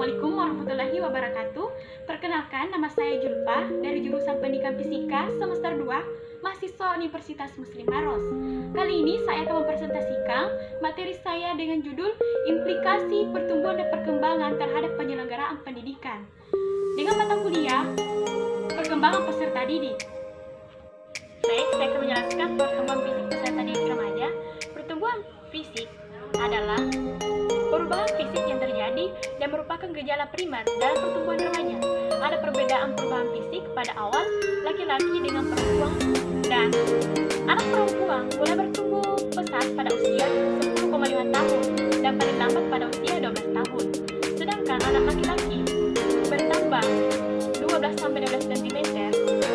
Assalamualaikum warahmatullahi wabarakatuh. Perkenalkan, nama saya Julfa dari jurusan Pendidikan Fisika semester 2, mahasiswa Universitas Muslim Maros. Kali ini saya akan mempresentasikan materi saya dengan judul Implikasi Pertumbuhan dan Perkembangan terhadap Penyelenggaraan Pendidikan dengan mata kuliah Perkembangan Peserta Didik. Baik, saya akan menjelaskan pertumbuhan fisik peserta didik remaja. Pertumbuhan fisik adalah perubahan fisik yang terjadi dan merupakan gejala primer dalam pertumbuhan remaja. Ada perbedaan perubahan fisik pada awal laki-laki dengan perempuan, dan anak perempuan mulai bertumbuh pesat pada usia 10,5 tahun dan paling lambat pada usia 12 tahun. Sedangkan anak laki-laki bertambah 12-15 cm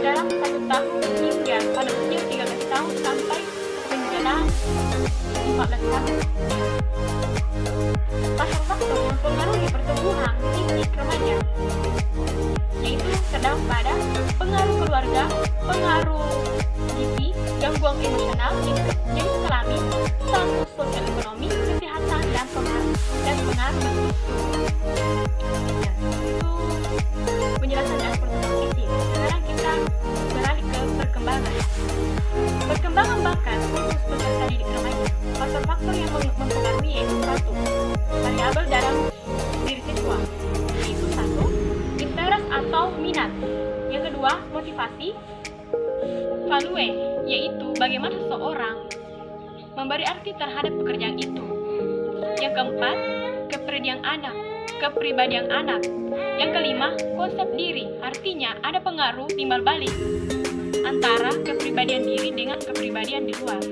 dalam 1 tahun hingga pada usia 13 tahun sampai menjelang 14 tahun. Faktor-faktor yang mempengaruhi pertumbuhan fisik remaja yaitu terdapat pada pengaruh keluarga, pengaruh gizi, gangguan emosional, jenis kelamin, status sosial ekonomi, kesehatan, dan pengaruh bentuk. Itu penjelasan dari pertumbuhan fisik. Sekarang kita beralih ke perkembangan. Perkembangan bakat khusus peserta didik remaja. Faktor-faktor yang mempengaruhi yaitu 1. Variabel dalam diri siswa, yaitu 1. Interest atau minat. Yang kedua, motivasi. Value, yaitu bagaimana seseorang memberi arti terhadap pekerjaan itu. Yang keempat, kepribadian anak. Yang kelima, konsep diri, artinya ada pengaruh timbal balik antara kepribadian diri dengan kepribadian di luar.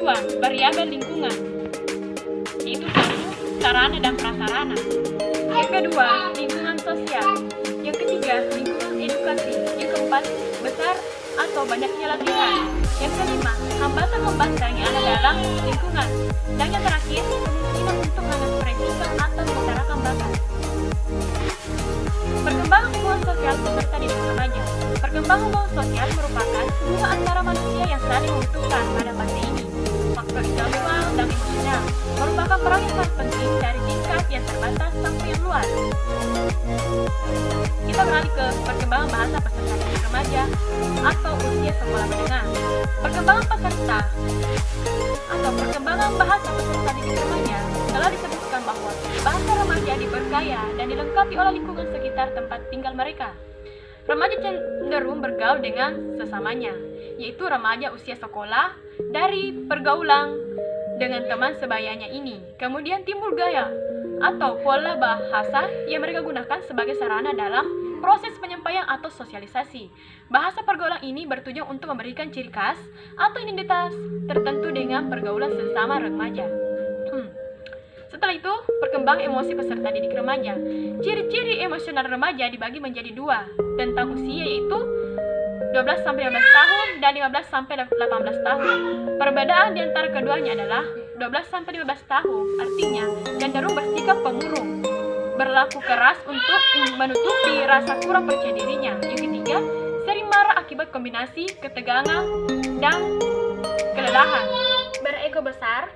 2. Variabel lingkungan, yaitu 1. Sarana dan prasarana. Yang kedua, lingkungan sosial. Yang ketiga, lingkungan edukasi. Yang keempat, besar atau banyaknya latihan. Yang kelima, hambatan-hambatan yang ada dalam lingkungan. Dan yang terakhir, kemungkinan untuk mengekspresikan atau mengutarakan bakat. Perkembangan hubungan sosial peserta didik remaja. Perkembangan hubungan sosial merupakan hubungan antara manusia yang saling membutuhkan pada fase ini. Faktor intelektual dan emosional merupakan peran yang sangat penting dari tingkat yang terbatas sampai yang luas. Kita beralih ke perkembangan bahasa peserta didik remaja atau usia sekolah menengah. Perkembangan peserta atau perkembangan bahasa peserta didik remaja telah disebutkan bahwa bahasa remaja diberkaya dan dilengkapi oleh lingkungan sekitar tempat tinggal mereka. Remaja cenderung bergaul dengan sesamanya, yaitu remaja usia sekolah dari pergaulan dengan teman sebayanya ini. Kemudian timbul gaya atau pola bahasa yang mereka gunakan sebagai sarana dalam proses penyampaian atau sosialisasi. Bahasa pergaulan ini bertujuan untuk memberikan ciri khas atau identitas tertentu dengan pergaulan sesama remaja. Setelah itu, perkembangan emosi peserta didik remaja. Ciri-ciri emosional remaja dibagi menjadi 2 tentang usia, yaitu 12-15 tahun dan 15-18 tahun. Perbedaan di antara keduanya adalah 12-15 tahun artinya cenderung bersikap pemurung, berlaku keras untuk menutupi rasa kurang percaya dirinya. Yang ketiga, sering marah akibat kombinasi ketegangan dan kelelahan, berego besar.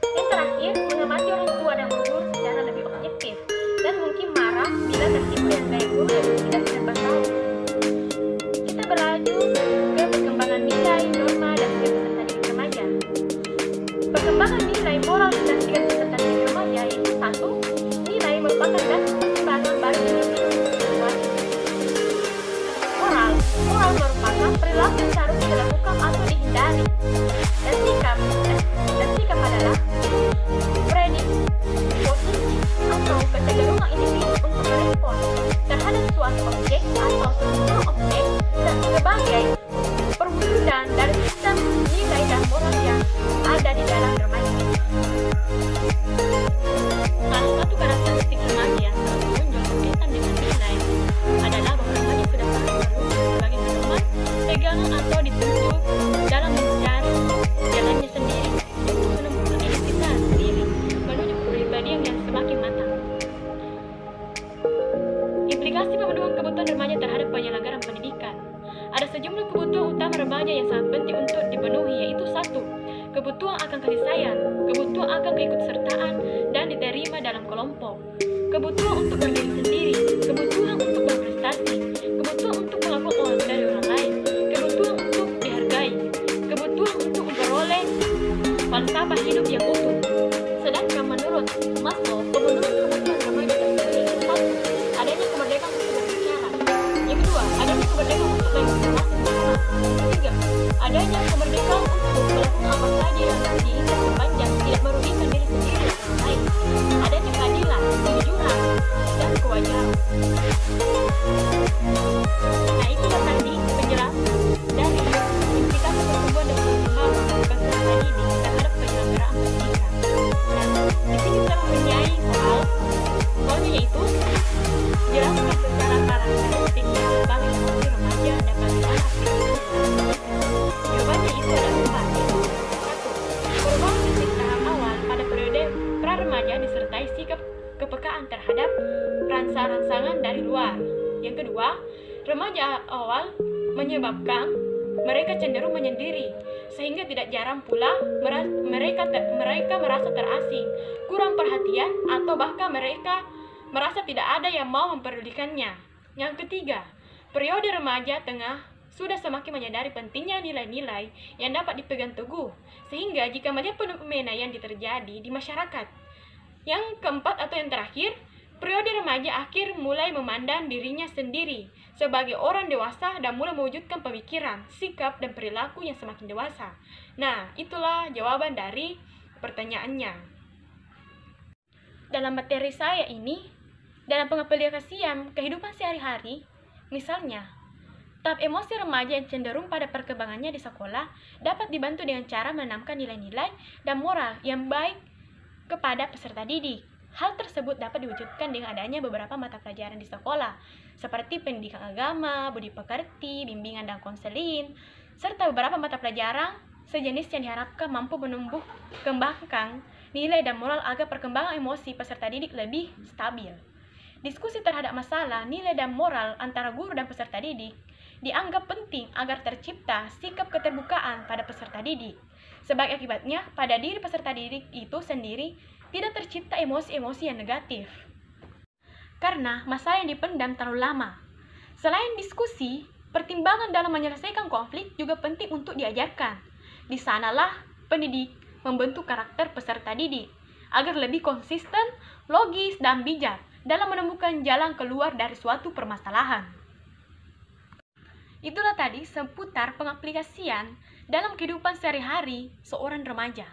Yang terakhir, mengamati orang tua dan guru secara lebih objektif dan mungkin marah bila tertipu yang gaya guru yang tidak serba tahu. Kita berlanjut ke perkembangan nilai, norma, dan sikap peserta didik remaja. Perkembangan nilai moral dan sikap peserta didik remaja yaitu 1. Nilai merupakan dasar perkembangan bagi individu. Moral merupakan perilaku yang harus dilakukan atau dihindari. Dan sikap adalah predisposisi atau kecenderungan individu untuk merespon terhadap suatu objek atau semua objek sebagai perwujudan dari sistem nilai dan moral yang ada di dalam remaja. Salah satu karakteristik remaja yang selalu menonjol berkaitan dengan nilai adalah bahwa remaja sudah sangat berlaku sebagai pedoman, pegangan atau ditunjuk dalam mencari jalannya sendiri untuk menemukan identitas diri menuju kepribadian yang semakin matang. Implikasi pemenuhan kebutuhan remaja terhadap penyelenggaraan pendidikan. Ada sejumlah kebutuhan utama remaja yang sangat penting untuk dipenuhi, yaitu 1. Kebutuhan akan kasih sayang, kebutuhan akan keikutsertaan dan diterima dalam kelompok, kebutuhan untuk berdiri sendiri, kebutuhan untuk berprestasi, kebutuhan untuk melakukan dari orang lain, kebutuhan untuk dihargai, kebutuhan untuk memperoleh falsafah hidup yang utuh. Sedangkan menurut Maslow, kebutuhan remaja tersendiri: satu, adanya kemerdekaan untuk berbicara. Yang kedua, adanya kemerdekaan untuk berekspresi sendiri. Ketiga, adanya kemerdekaan untuk melakukan apa saja yang diinginkan sepanjang tidak merugikan diri sendiri dan orang lain. Adanya keadilan, kejujuran, dan kewajaran. Nah, itulah tadi penjelasan dari implikasi pertumbuhan dan perkembangan peserta didik terhadap penyelenggaraan pendidikan. Nah, di sini saya mempunyai soalnya yaitu jelaskan secara karakteristik dan berbagai emosi remaja dan bagaimana aktivitas dilakukan. Jawabannya itu adalah 4. 1. Perubahan fisik tahap awal pada periode pra-remaja disertai sikap kepekaan terhadap rangsangan dari luar. Yang kedua, remaja awal menyebabkan mereka cenderung menyendiri, sehingga tidak jarang pula mereka merasa terasing, kurang perhatian, atau bahkan mereka merasa tidak ada yang mau mempedulikannya. Yang ketiga, periode remaja tengah sudah semakin menyadari pentingnya nilai-nilai yang dapat dipegang teguh, sehingga jika melihat fenomena yang terjadi di masyarakat. Yang keempat atau yang terakhir, periode remaja akhir mulai memandang dirinya sendiri sebagai orang dewasa dan mulai mewujudkan pemikiran, sikap, dan perilaku yang semakin dewasa. Nah, itulah jawaban dari pertanyaannya. Dalam materi saya ini, dalam pengaplikasian kehidupan sehari-hari, misalnya, tahap emosi remaja yang cenderung pada perkembangannya di sekolah dapat dibantu dengan cara menanamkan nilai-nilai dan moral yang baik kepada peserta didik. Hal tersebut dapat diwujudkan dengan adanya beberapa mata pelajaran di sekolah, seperti pendidikan agama, budi pekerti, bimbingan dan konseling, serta beberapa mata pelajaran sejenis yang diharapkan mampu menumbuh kembangkan nilai dan moral agar perkembangan emosi peserta didik lebih stabil. Diskusi terhadap masalah nilai dan moral antara guru dan peserta didik dianggap penting agar tercipta sikap keterbukaan pada peserta didik. Sebagai akibatnya, pada diri peserta didik itu sendiri tidak tercipta emosi-emosi yang negatif, karena masa yang dipendam terlalu lama. Selain diskusi, pertimbangan dalam menyelesaikan konflik juga penting untuk diajarkan. Di sanalah pendidik membentuk karakter peserta didik agar lebih konsisten, logis, dan bijak dalam menemukan jalan keluar dari suatu permasalahan. Itulah tadi seputar pengaplikasian dalam kehidupan sehari-hari seorang remaja.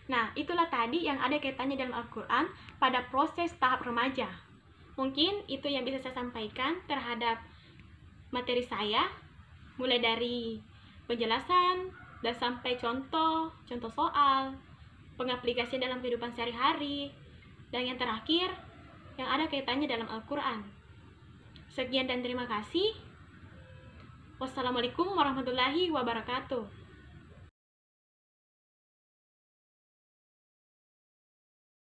Nah, itulah tadi yang ada kaitannya dalam Al-Quran pada proses tahap remaja. Mungkin itu yang bisa saya sampaikan terhadap materi saya, mulai dari penjelasan dan sampai contoh soal, pengaplikasian dalam kehidupan sehari-hari, dan yang terakhir, yang ada kaitannya dalam Al-Quran. Sekian dan terima kasih. Wassalamualaikum warahmatullahi wabarakatuh.